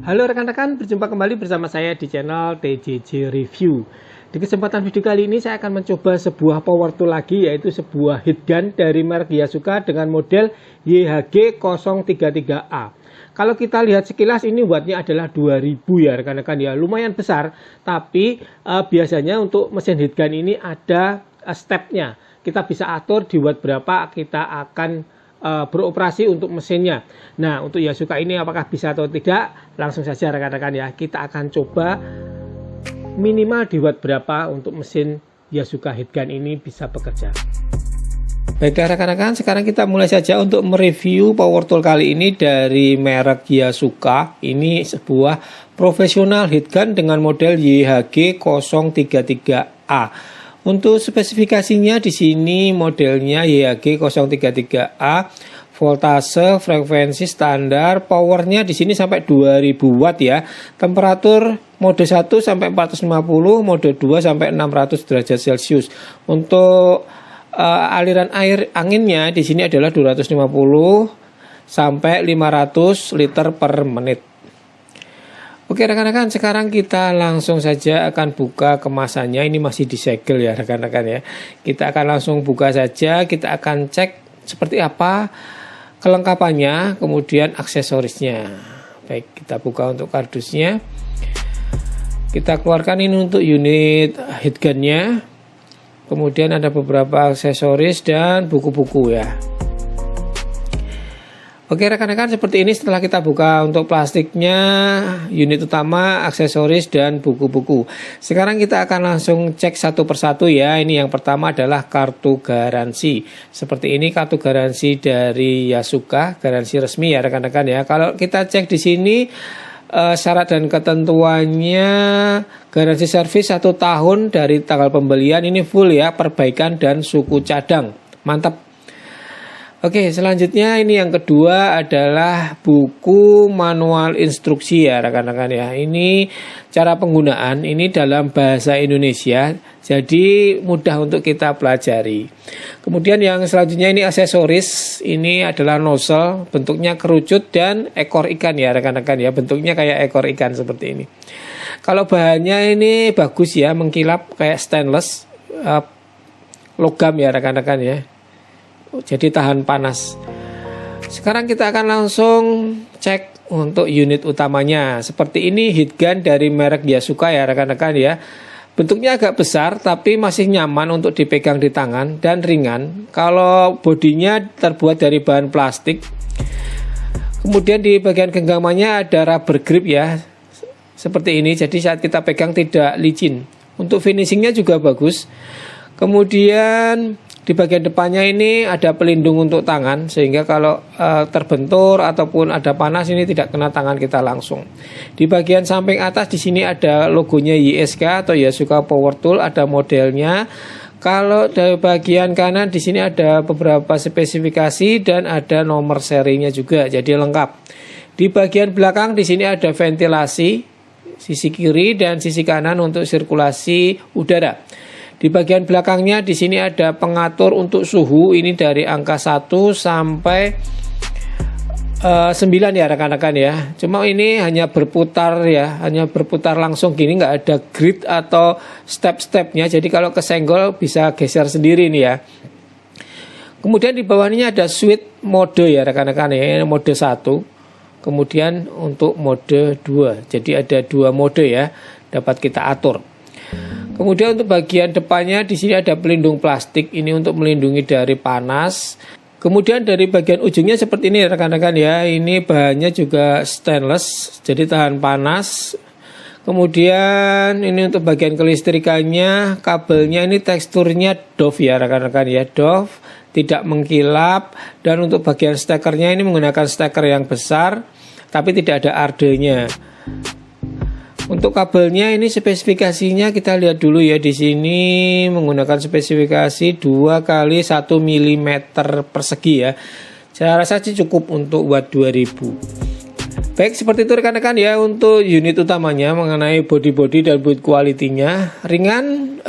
Halo rekan-rekan, berjumpa kembali bersama saya di channel TJJ Review. Di kesempatan video kali ini saya akan mencoba sebuah power tool lagi, yaitu sebuah heat gun dari merek Yasuka dengan model YHG033A. Kalau kita lihat sekilas ini wattnya adalah 2000 ya rekan-rekan ya, lumayan besar. Tapi biasanya untuk mesin heat gun ini ada stepnya. Kita bisa atur di watt berapa kita akan beroperasi untuk mesinnya. Nah, untuk Yasuka ini apakah bisa atau tidak? Langsung saja rekan-rekan ya, kita akan coba minimal di watt berapa untuk mesin Yasuka heat gun ini bisa bekerja. Baiklah rekan-rekan, sekarang kita mulai saja untuk mereview power tool kali ini dari merek Yasuka. Ini sebuah profesional heat gun dengan model YHG033A. Untuk spesifikasinya di sini modelnya YHG033A, voltase, frekuensi standar, powernya di sini sampai 2000 watt ya. Temperatur mode 1 sampai 450, mode 2 sampai 600 derajat Celcius. Untuk aliran air anginnya di sini adalah 250 sampai 500 liter per menit. Oke rekan-rekan, sekarang kita langsung saja akan buka kemasannya. Ini masih disegel ya rekan-rekan ya. Kita akan langsung buka saja, kita akan cek seperti apa kelengkapannya, kemudian aksesorisnya. Baik, kita buka untuk kardusnya. Kita keluarkan ini untuk unit heat gunnya. Kemudian ada beberapa aksesoris dan buku-buku ya. Oke rekan-rekan, seperti ini setelah kita buka untuk plastiknya, unit utama, aksesoris, dan buku-buku. Sekarang kita akan langsung cek satu persatu ya. Ini yang pertama adalah kartu garansi. Seperti ini kartu garansi dari Yasuka, garansi resmi ya rekan-rekan ya. Kalau kita cek di sini syarat dan ketentuannya, garansi servis 1 tahun dari tanggal pembelian, ini full ya, perbaikan dan suku cadang. Mantap. Oke, selanjutnya ini yang kedua adalah buku manual instruksi ya rekan-rekan ya. Ini cara penggunaan, ini dalam bahasa Indonesia, jadi mudah untuk kita pelajari. Kemudian yang selanjutnya ini aksesoris, ini adalah nozzle, bentuknya kerucut dan ekor ikan ya rekan-rekan ya. Bentuknya kayak ekor ikan seperti ini. Kalau bahannya ini bagus ya, mengkilap kayak stainless, logam ya rekan-rekan ya. Jadi tahan panas. Sekarang kita akan langsung cek untuk unit utamanya. Seperti ini heat gun dari merek Yasuka ya rekan-rekan ya. Bentuknya agak besar tapi masih nyaman untuk dipegang di tangan dan ringan. Kalau bodinya terbuat dari bahan plastik. Kemudian di bagian genggamannya ada rubber grip ya. Seperti ini, jadi saat kita pegang tidak licin. Untuk finishingnya juga bagus. Kemudian di bagian depannya ini ada pelindung untuk tangan, sehingga kalau terbentur ataupun ada panas ini tidak kena tangan kita langsung. Di bagian samping atas di sini ada logonya YSK atau Yasuka Power Tool, ada modelnya. Kalau dari bagian kanan di sini ada beberapa spesifikasi dan ada nomor serinya juga, jadi lengkap. Di bagian belakang di sini ada ventilasi sisi kiri dan sisi kanan untuk sirkulasi udara. Di bagian belakangnya di sini ada pengatur untuk suhu, ini dari angka 1 sampai 9 ya rekan-rekan ya. Cuma ini hanya berputar ya, hanya berputar langsung gini, nggak ada grid atau step-stepnya. Jadi kalau kesenggol bisa geser sendiri nih ya. Kemudian di bawahnya ada switch mode ya rekan-rekan ya, mode 1. Kemudian untuk mode 2. Jadi ada 2 mode ya, dapat kita atur. Kemudian untuk bagian depannya di sini ada pelindung plastik, ini untuk melindungi dari panas. Kemudian dari bagian ujungnya seperti ini rekan-rekan ya, ini bahannya juga stainless, jadi tahan panas. Kemudian ini untuk bagian kelistrikannya, kabelnya ini teksturnya doff ya rekan-rekan ya, doff, tidak mengkilap. Dan untuk bagian stekernya ini menggunakan steker yang besar, tapi tidak ada ardenya. Untuk kabelnya ini spesifikasinya kita lihat dulu ya, di sini menggunakan spesifikasi 2 kali 1 mm persegi ya. Saya rasa sih cukup untuk watt 2000. Baik, seperti itu rekan-rekan ya untuk unit utamanya mengenai body dan build quality-nya. Ringan,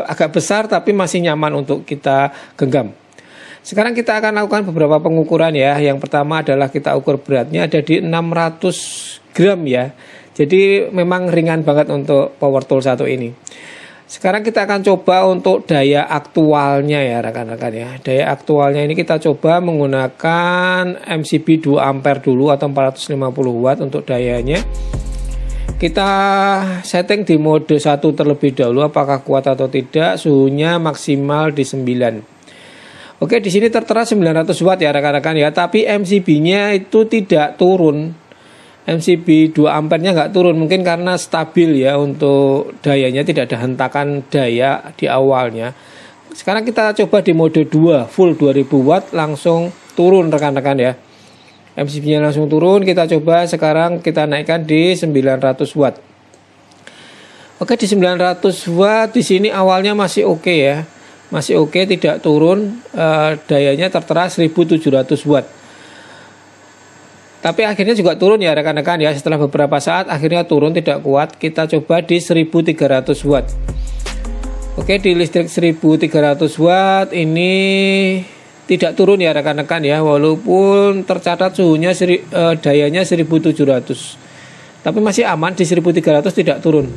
agak besar tapi masih nyaman untuk kita genggam. Sekarang kita akan lakukan beberapa pengukuran ya. Yang pertama adalah kita ukur beratnya ada di 600 gram ya. Jadi memang ringan banget untuk power tool satu ini. Sekarang kita akan coba untuk daya aktualnya ya rekan-rekan ya. Daya aktualnya ini kita coba menggunakan MCB 2 ampere dulu atau 450 watt untuk dayanya. Kita setting di mode 1 terlebih dahulu apakah kuat atau tidak. Suhunya maksimal di 9. Oke, di sini tertera 900 watt ya rekan-rekan ya, tapi MCB-nya itu tidak turun. MCB 2 ampere-nya nggak turun, mungkin karena stabil ya untuk dayanya, tidak ada hentakan daya di awalnya. Sekarang kita coba di mode 2 full 2000 watt langsung turun rekan-rekan ya. MCB-nya langsung turun, kita coba sekarang kita naikkan di 900 watt. Oke, di 900 watt di sini awalnya masih oke ya. Masih oke, tidak turun, dayanya tertera 1700 watt. Tapi akhirnya juga turun ya rekan-rekan ya. Setelah beberapa saat akhirnya turun, tidak kuat. Kita coba di 1300 watt. Oke, di listrik 1300 watt ini tidak turun ya rekan-rekan ya. Walaupun tercatat suhunya dayanya 1700. Tapi masih aman, di 1300 tidak turun.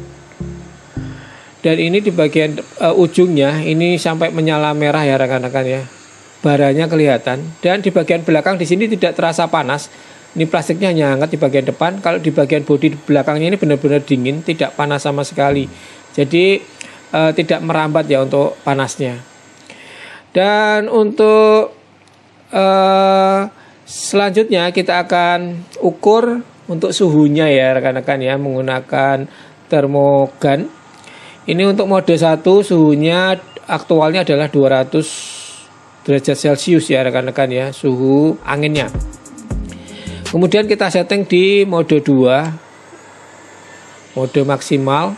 Dan ini di bagian ujungnya ini sampai menyala merah ya rekan-rekan ya. Baranya kelihatan. Dan di bagian belakang di sini tidak terasa panas. Ini plastiknya hanya hangat di bagian depan. Kalau di bagian bodi belakangnya ini benar-benar dingin, tidak panas sama sekali. Jadi tidak merambat ya untuk panasnya. Dan untuk selanjutnya kita akan ukur untuk suhunya ya rekan-rekan ya, menggunakan termogan. Ini untuk mode 1 suhunya aktualnya adalah 200 derajat Celcius ya rekan-rekan ya, suhu anginnya. Kemudian kita setting di mode 2, mode maksimal.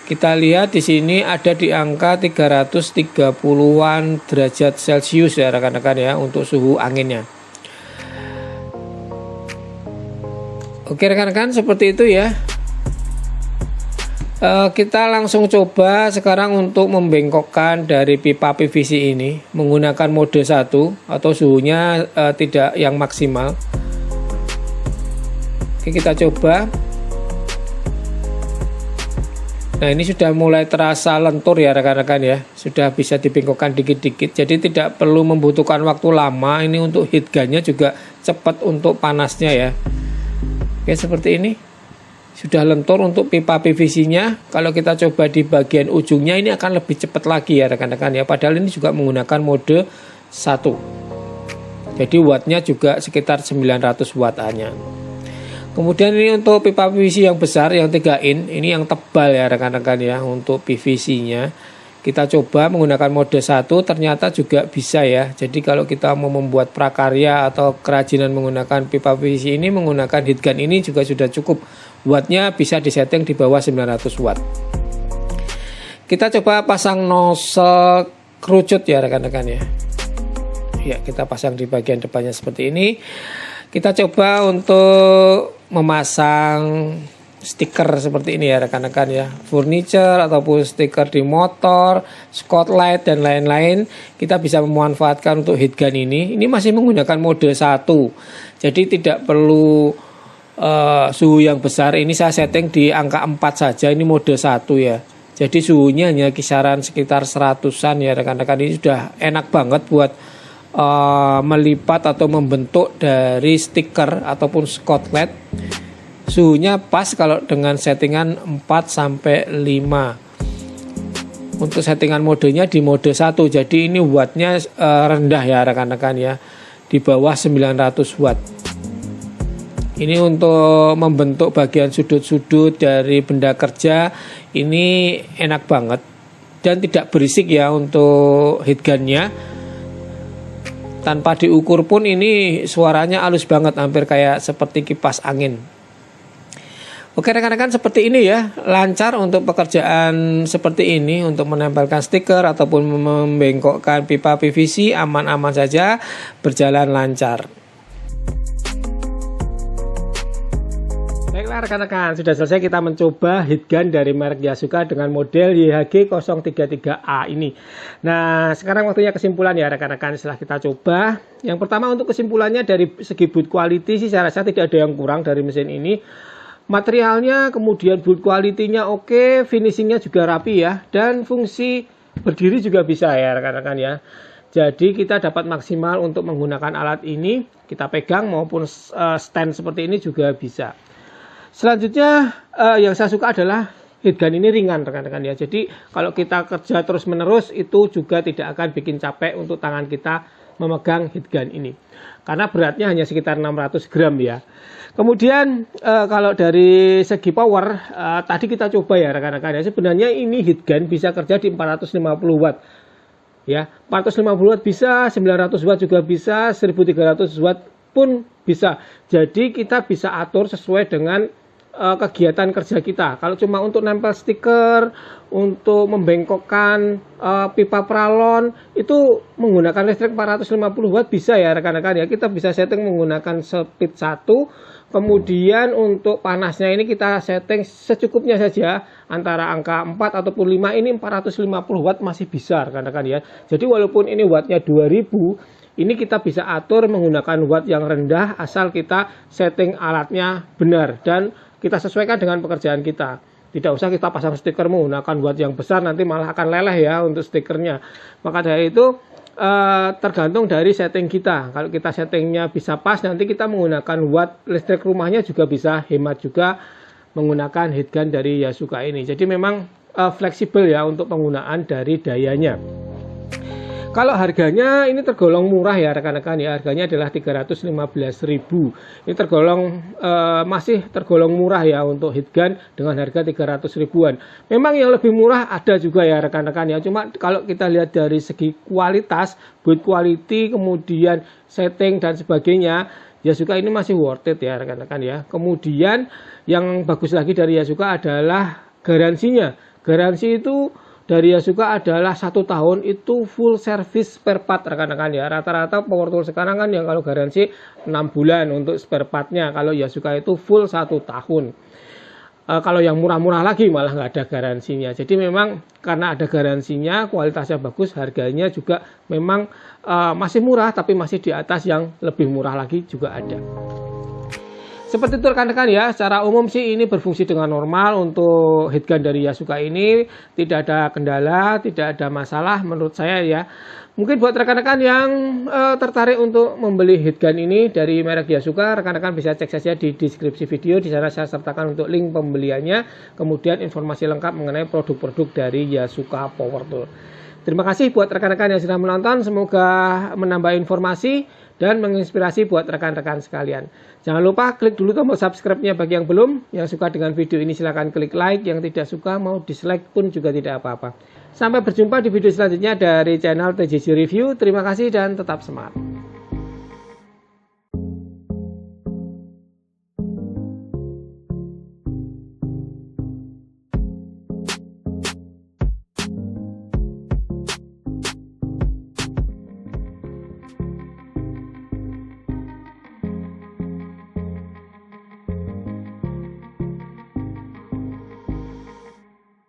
Kita lihat di sini ada di angka 330-an derajat Celcius ya rekan-rekan ya untuk suhu anginnya. Oke rekan-rekan, seperti itu ya. Kita langsung coba sekarang untuk membengkokkan dari pipa PVC ini menggunakan mode 1 atau suhunya tidak yang maksimal. Oke, kita coba. Nah, ini sudah mulai terasa lentur ya rekan-rekan ya. Sudah bisa dibengkokkan dikit-dikit. Jadi tidak perlu membutuhkan waktu lama. Ini untuk heat gun-nya juga cepat untuk panasnya ya. Oke, seperti ini. Sudah lentur untuk pipa PVC-nya. Kalau kita coba di bagian ujungnya ini akan lebih cepat lagi ya rekan-rekan ya. Padahal ini juga menggunakan mode 1. Jadi wattnya juga sekitar 900 watt hanya. Kemudian ini untuk pipa PVC yang besar yang 3 in, ini yang tebal ya rekan-rekan ya untuk PVC-nya. Kita coba menggunakan mode 1, ternyata juga bisa ya. Jadi kalau kita mau membuat prakarya atau kerajinan menggunakan pipa PVC ini, menggunakan heat gun ini juga sudah cukup. Wattnya bisa disetting di bawah 900 watt. Kita coba pasang nozzle kerucut ya rekan-rekan ya. Ya, kita pasang di bagian depannya seperti ini. Kita coba untuk memasang stiker seperti ini ya rekan-rekan ya, furniture ataupun stiker di motor, spotlight dan lain-lain. Kita bisa memanfaatkan untuk heat gun ini. Ini masih menggunakan mode 1, jadi tidak perlu suhu yang besar. Ini saya setting di angka 4 saja, ini mode 1 ya. Jadi suhunya hanya kisaran sekitar 100-an ya rekan-rekan. Ini sudah enak banget buat melipat atau membentuk dari stiker ataupun spotlight. Suhunya pas kalau dengan settingan 4 sampai 5. Untuk settingan modenya di mode 1. Jadi ini wattnya rendah ya rekan-rekan ya. Di bawah 900 watt. Ini untuk membentuk bagian sudut-sudut dari benda kerja. Ini enak banget. Dan tidak berisik ya untuk heat gun-nya. Tanpa diukur pun ini suaranya halus banget, hampir kayak seperti kipas angin. Oke rekan-rekan, seperti ini ya, lancar untuk pekerjaan seperti ini, untuk menempelkan stiker ataupun membengkokkan pipa PVC, aman-aman saja, berjalan lancar. Baiklah rekan-rekan, sudah selesai kita mencoba heat gun dari merek Yasuka dengan model YHG 033A ini. Nah, sekarang waktunya kesimpulan ya rekan-rekan setelah kita coba. Yang pertama untuk kesimpulannya dari segi build quality sih saya rasa tidak ada yang kurang dari mesin ini. Materialnya, kemudian build quality-nya oke, finishingnya juga rapi ya. Dan fungsi berdiri juga bisa ya rekan-rekan ya. Jadi kita dapat maksimal untuk menggunakan alat ini, kita pegang maupun stand seperti ini juga bisa. Selanjutnya yang saya suka adalah heat gun ini ringan rekan-rekan ya. Jadi kalau kita kerja terus menerus itu juga tidak akan bikin capek untuk tangan kita memegang heat gun ini. Karena beratnya hanya sekitar 600 gram ya. Kemudian kalau dari segi power tadi kita coba ya rekan-rekan ya. Sebenarnya ini heat gun bisa kerja di 450 watt. Ya, 450 watt bisa, 900 watt juga bisa, 1300 watt pun bisa. Jadi kita bisa atur sesuai dengan kegiatan kerja kita. Kalau cuma untuk nempel stiker, untuk membengkokkan pipa pralon, itu menggunakan listrik 450 watt bisa ya rekan-rekan ya. Kita bisa setting menggunakan speed 1. Kemudian untuk panasnya ini kita setting secukupnya saja, antara angka 4 ataupun 5, ini 450 watt masih bisa rekan-rekan ya. Jadi walaupun ini wattnya 2000, ini kita bisa atur menggunakan watt yang rendah asal kita setting alatnya benar dan kita sesuaikan dengan pekerjaan kita. Tidak usah kita pasang stiker menggunakan watt yang besar, nanti malah akan leleh ya untuk stikernya. Maka dari itu tergantung dari setting kita. Kalau kita settingnya bisa pas, nanti kita menggunakan watt listrik rumahnya juga bisa hemat juga menggunakan heat gun dari Yasuka ini. Jadi memang fleksibel ya untuk penggunaan dari dayanya. Kalau harganya ini tergolong murah ya rekan-rekan ya, harganya adalah 315.000. Ini tergolong masih tergolong murah ya untuk heat gun dengan harga 300 ribuan. Memang yang lebih murah ada juga ya rekan-rekan ya. Cuma kalau kita lihat dari segi kualitas, build quality, kemudian setting dan sebagainya, Yasuka ini masih worth it ya rekan-rekan ya. Kemudian yang bagus lagi dari Yasuka adalah garansinya. Garansi itu dari Yasuka adalah 1 tahun itu full service spare part rekan-rekan ya. Rata-rata power tool sekarang kan yang kalau garansi 6 bulan untuk spare partnya. Kalau Yasuka itu full 1 tahun. Kalau yang murah-murah lagi malah nggak ada garansinya. Jadi memang karena ada garansinya, kualitasnya bagus, harganya juga memang masih murah, tapi masih di atas yang lebih murah lagi juga ada. Seperti itu rekan-rekan ya, secara umum sih ini berfungsi dengan normal untuk heat gun dari Yasuka ini. Tidak ada kendala, tidak ada masalah menurut saya ya. Mungkin buat rekan-rekan yang tertarik untuk membeli heat gun ini dari merek Yasuka, rekan-rekan bisa cek saja di deskripsi video. Di sana saya sertakan untuk link pembeliannya, kemudian informasi lengkap mengenai produk-produk dari Yasuka Power Tool. Terima kasih buat rekan-rekan yang sudah menonton, semoga menambah informasi dan menginspirasi buat rekan-rekan sekalian. Jangan lupa klik dulu tombol subscribe-nya bagi yang belum. Yang suka dengan video ini silahkan klik like, yang tidak suka mau dislike pun juga tidak apa-apa. Sampai berjumpa di video selanjutnya dari channel TJC Review. Terima kasih dan tetap semangat.